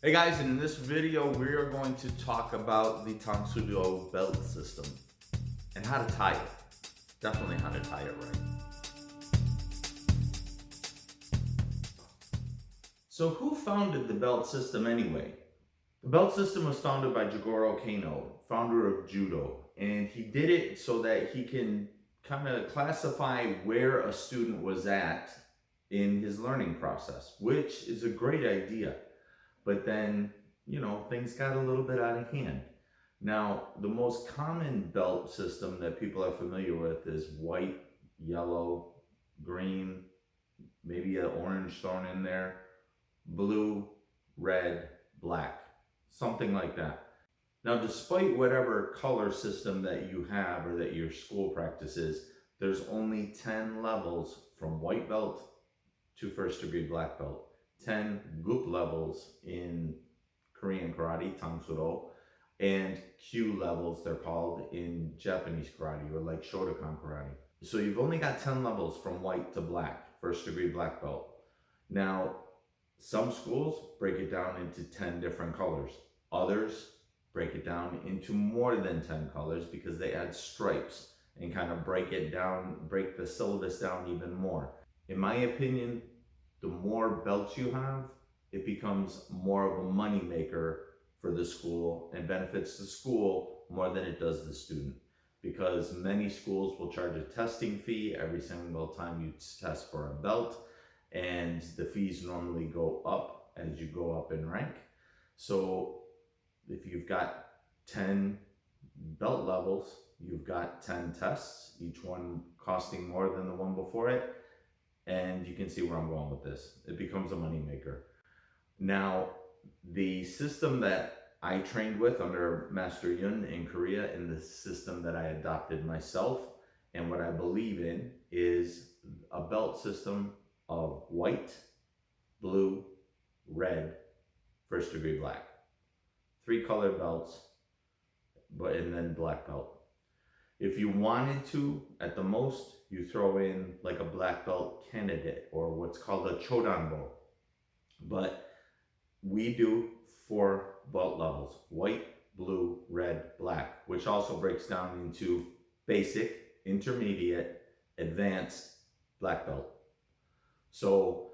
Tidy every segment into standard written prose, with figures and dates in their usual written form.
Hey guys, and in this video we are going to talk about the Tang Soo Do belt system and how to tie it. Definitely how to tie it right. So who founded the belt system anyway? The belt system was founded by Jigoro Kano, founder of judo, and he did it so that he can kind of classify where a student was at in his learning process, which is a great idea. But then, things got a little bit out of hand. Now, the most common belt system that people are familiar with is white, yellow, green, maybe an orange thrown in there, blue, red, black, something like that. Now, despite whatever color system that you have or that your school practices, there's only 10 levels from white belt to first degree black belt. 10 group levels in Korean karate, Tang Soo Do, and Q levels, they're called, in Japanese karate, or like Shotokan karate. So you've only got 10 levels from white to black, first degree black belt. Now, some schools break it down into 10 different colors. Others break it down into more than 10 colors because they add stripes and kind of break the syllabus down even more. In my opinion, the more belts you have, it becomes more of a money maker for the school and benefits the school more than it does the student, because many schools will charge a testing fee every single time you test for a belt, and the fees normally go up as you go up in rank. So if you've got 10 belt levels, you've got 10 tests, each one costing more than the one before it. And you can see where I'm going with this. It becomes a moneymaker. Now, the system that I trained with under Master Yun in Korea, and the system that I adopted myself, and what I believe in, is a belt system of white, blue, red, first degree black. 3 colored belts, and then black belt. If you wanted to, at the most, you throw in like a black belt candidate or what's called a chodanbo. But we do 4 belt levels: white, blue, red, black, which also breaks down into basic, intermediate, advanced, black belt. So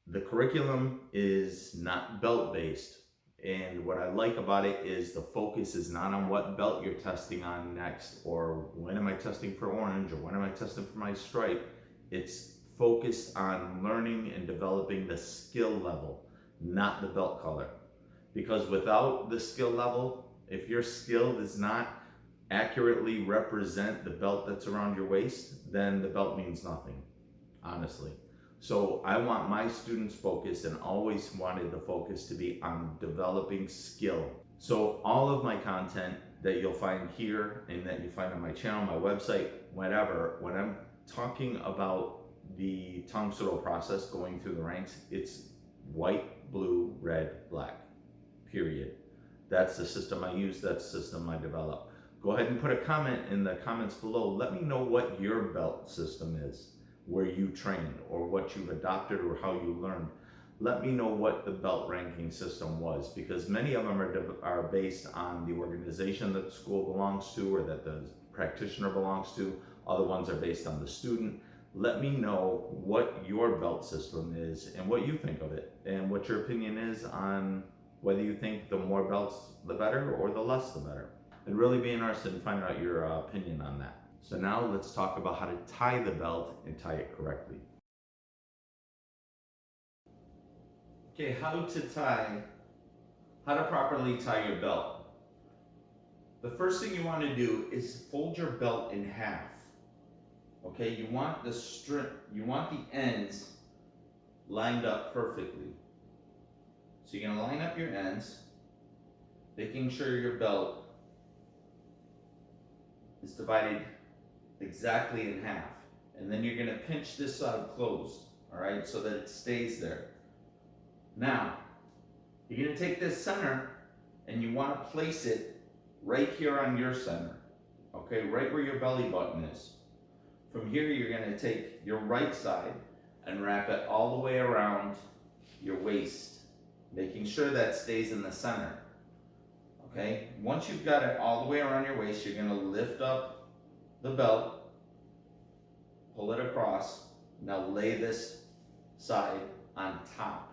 the curriculum is not belt based. And what I like about it is the focus is not on what belt you're testing on next, or when am I testing for orange, or when am I testing for my stripe. It's focused on learning and developing the skill level, not the belt color. Because without the skill level, if your skill does not accurately represent the belt that's around your waist, then the belt means nothing, honestly. So I want my students' focus, and always wanted the focus to be on developing skill. So all of my content that you'll find here and that you find on my channel, my website, whatever, when I'm talking about the Tang Soo Do process going through the ranks, it's white, blue, red, black, period. That's the system I use, that's the system I develop. Go ahead and put a comment in the comments below. Let me know what your belt system is, where you trained, or what you've adopted, or how you learned. Let me know what the belt ranking system was, because many of them are based on the organization that the school belongs to or that the practitioner belongs to. Other ones are based on the student. Let me know what your belt system is and what you think of it, and what your opinion is on whether you think the more belts the better or the less the better. I'd really be interested in finding out your opinion on that. So now let's talk about how to tie the belt and tie it correctly. Okay, how to properly tie your belt. The first thing you want to do is fold your belt in half. Okay, you want the ends lined up perfectly. So you're gonna line up your ends, making sure your belt is divided exactly in half. And then you're gonna pinch this side closed, all right, so that it stays there. Now, you're gonna take this center and you wanna place it right here on your center, okay, right where your belly button is. From here, you're gonna take your right side and wrap it all the way around your waist, making sure that stays in the center. Okay, once you've got it all the way around your waist, you're gonna lift up the belt, pull it across. Now lay this side on top,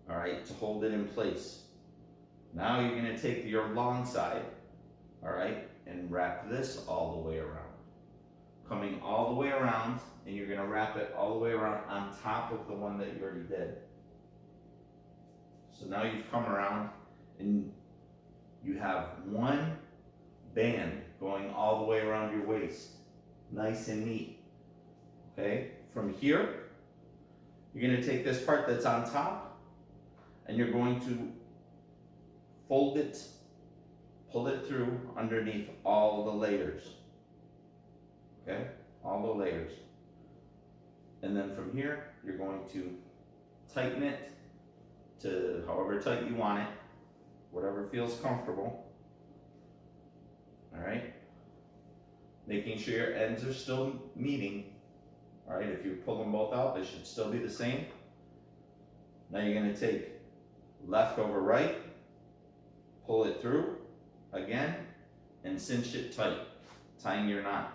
all right, to hold it in place. Now you're gonna take your long side, all right, and wrap this all the way around. Coming all the way around, and you're gonna wrap it all the way around on top of the one that you already did. So now you've come around and you have one band going all the way around your waist. Nice and neat. Okay, from here, you're gonna take this part that's on top and you're going to fold it, pull it through underneath all the layers. Okay, all the layers. And then from here, you're going to tighten it to however tight you want it, whatever feels comfortable. All right, making sure your ends are still meeting. All right, if you pull them both out, they should still be the same. Now you're gonna take left over right, pull it through again, and cinch it tight, tying your knot.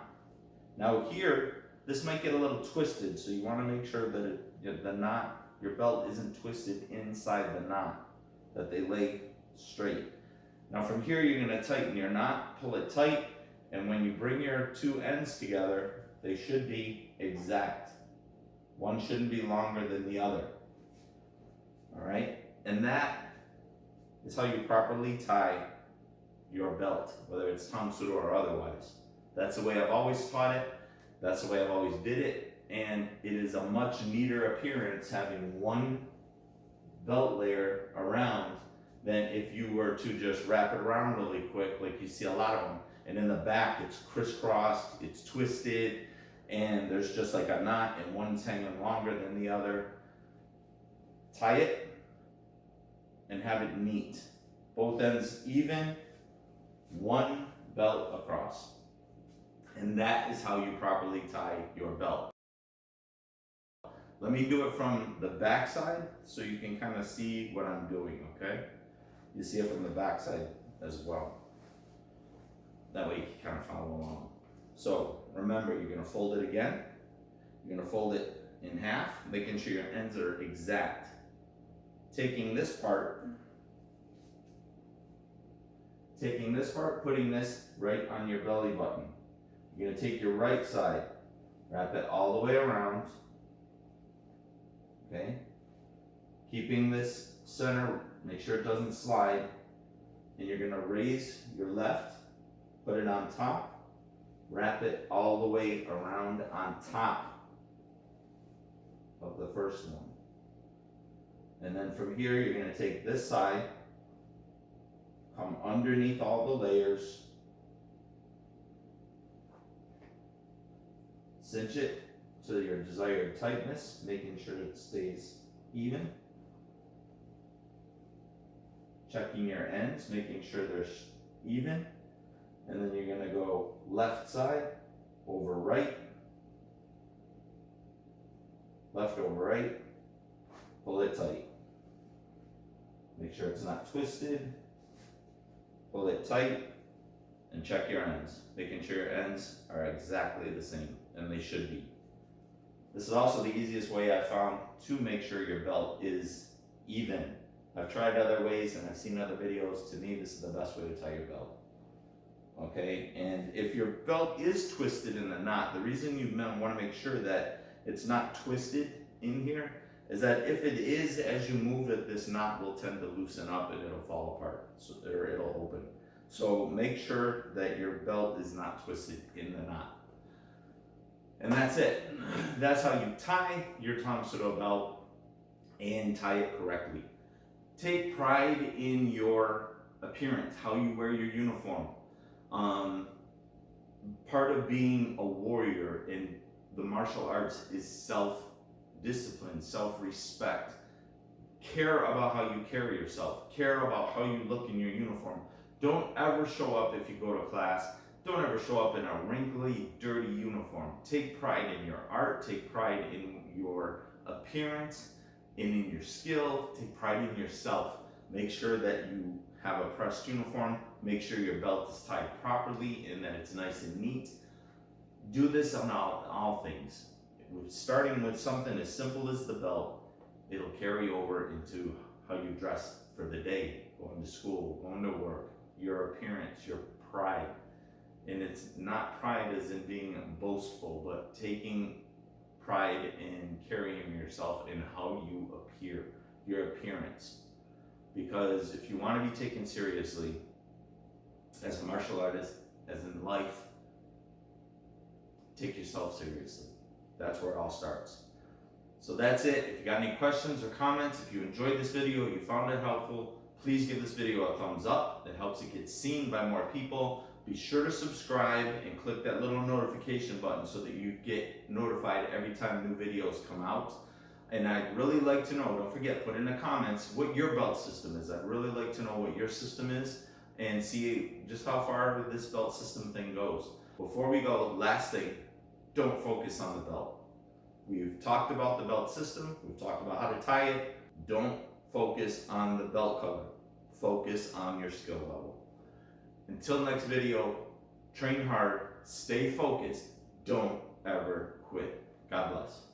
Now here, this might get a little twisted, so you wanna make sure that the knot, your belt isn't twisted inside the knot, that they lay straight. Now from here, you're gonna tighten your knot, pull it tight, and when you bring your two ends together, they should be exact. One shouldn't be longer than the other. All right, and that is how you properly tie your belt, whether it's Tang Soo Do or otherwise. That's the way I've always taught it. That's the way I've always did it. And it is a much neater appearance having one belt layer around than if you were to just wrap it around really quick, like you see a lot of them. And in the back, it's crisscrossed, it's twisted, and there's just like a knot and one's hanging longer than the other. Tie it and have it neat. Both ends even, one belt across. And that is how you properly tie your belt. Let me do it from the back side so you can kind of see what I'm doing, okay? You see it from the back side as well. That way you can kind of follow along. So remember, you're gonna fold it again. You're gonna fold it in half, making sure your ends are exact. Taking this part, putting this right on your belly button. You're gonna take your right side, wrap it all the way around, okay? Keeping this center, make sure it doesn't slide, and you're gonna raise your left, put it on top, wrap it all the way around on top of the first one. And then from here, you're gonna take this side, come underneath all the layers, cinch it to your desired tightness, making sure it stays even. Checking your ends, making sure they're even. And then you're gonna go left side over right, left over right, pull it tight. Make sure it's not twisted, pull it tight, and check your ends, making sure your ends are exactly the same, and they should be. This is also the easiest way I found to make sure your belt is even. I've tried other ways and I've seen other videos. To me, this is the best way to tie your belt. Okay, and if your belt is twisted in the knot, the reason you want to make sure that it's not twisted in here is that if it is, as you move it, this knot will tend to loosen up and it'll fall apart, or it'll open. So make sure that your belt is not twisted in the knot. And that's it. That's how you tie your Tang Soo Do belt and tie it correctly. Take pride in your appearance, how you wear your uniform. Part of being a warrior in the martial arts is self-discipline, self-respect. Care about how you carry yourself. Care about how you look in your uniform. Don't ever show up if you go to class. Don't ever show up in a wrinkly, dirty uniform. Take pride in your art. Take pride in your appearance. in your skill, take pride in yourself. Make sure that you have a pressed uniform. Make sure your belt is tied properly and that it's nice and neat. Do this on all things. Starting with something as simple as the belt, it'll carry over into how you dress for the day, going to school, going to work, your appearance, your pride. And it's not pride as in being boastful, but taking pride in carrying yourself and how you appear, your appearance. Because if you want to be taken seriously as a martial artist, as in life, take yourself seriously. That's where it all starts. So that's it. If you got any questions or comments, if you enjoyed this video, you found it helpful, please give this video a thumbs up. It helps it get seen by more people. Be sure to subscribe and click that little notification button so that you get notified every time new videos come out. And I'd really like to know, don't forget, put in the comments what your belt system is. I'd really like to know what your system is and see just how far this belt system thing goes. Before we go, last thing, don't focus on the belt. We've talked about the belt system. We've talked about how to tie it. Don't focus on the belt cover. Focus on your skill level. Until next video, train hard, stay focused, don't ever quit. God bless.